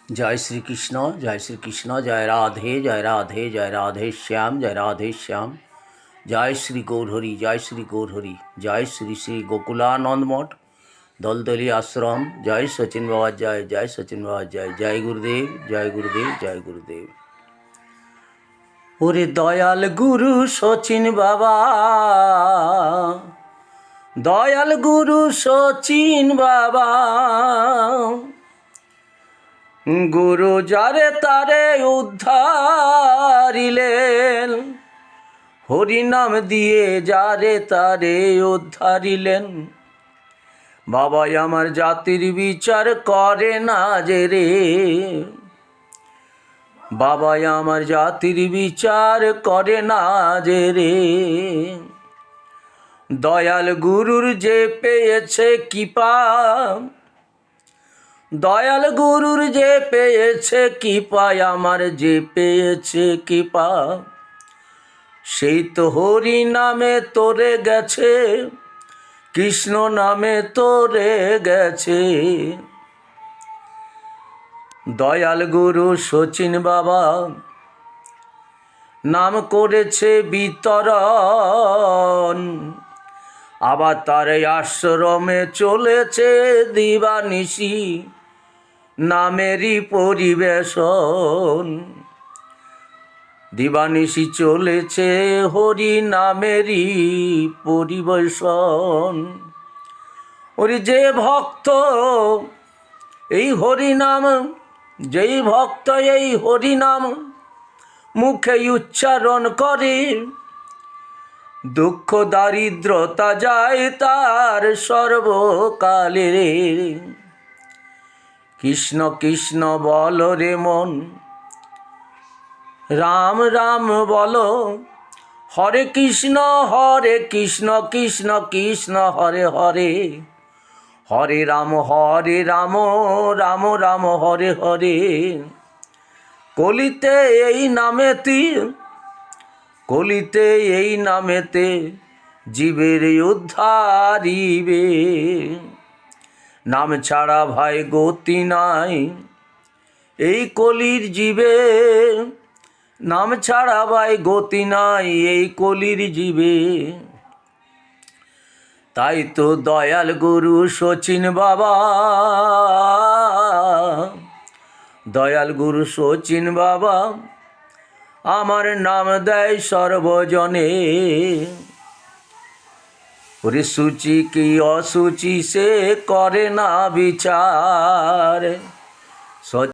जय श्री कृष्ण, जय श्री कृष्ण, जय राधे जय राधे, जय राधे श्याम, जय राधे श्याम। जय श्री गौरहरि, जय श्री गौरहरि, जय श्री श्री गोकुलानंद मठ दलदली आश्रम। जय सचिन बाबा, जय जय सचिन बाबा, जय जय गुरुदेव, जय गुरुदेव, जय गुरुदेव। ওরে দয়াল গুরু সচিন বাবা, দয়াল গুরু সচিন বাবা, গুরু যারে তারে উদ্ধারিলেন, হরিনাম দিয়ে যারে তারে উদ্ধারিলেন। বাবাই আমার জাতির বিচার করে না যে রে, বাবাই আমার জাতির বিচার করে না যে রে। দয়াল গুরুর যে পেয়েছে কৃপা, দয়াল গুরুর যে পেয়েছে কৃপা, আমার যে পেয়েছে কৃপা, সেই তো হরি নামে তোরে গেছে, কৃষ্ণ নামে তোরে গেছে। দয়াল গুরু সচিন বাবা নাম করেছে বিতরণ, আবার তার আশ্রমে চলেছে দিবানিশি নামেরই পরিবেশন। দিবানিশি চলেছে হরি নামেরই পরিবেশন। ওরে যে ভক্ত এই হরিনাম, যেই ভক্ত এই হরিনাম মুখে উচ্চারণ করে, দুঃখ দারিদ্রতা যায় তার সর্বকালে। কৃষ্ণ কৃষ্ণ বল রে মন, রাম রাম বলো, হরে কৃষ্ণ কৃষ্ণ কৃষ্ণ হরে হরে, হরে রাম রাম রাম হরে হরে। কলিতে এই নামেতে, কলিতে এই নামেতে জীবের উদ্ধারিবে। নাম ছাড়া ভাই গতি নাই এই কলির জীবে, নাম ছাড়া ভাই গতি নাই এই কলির জীবে। তাই তো দয়াল গুরু সচিন বাবা, দয়াল গুরু সচিন বাবা আমার নাম দেয় সর্বজনে। ওরে সূচি কি অসুচি সে করে না বিচার।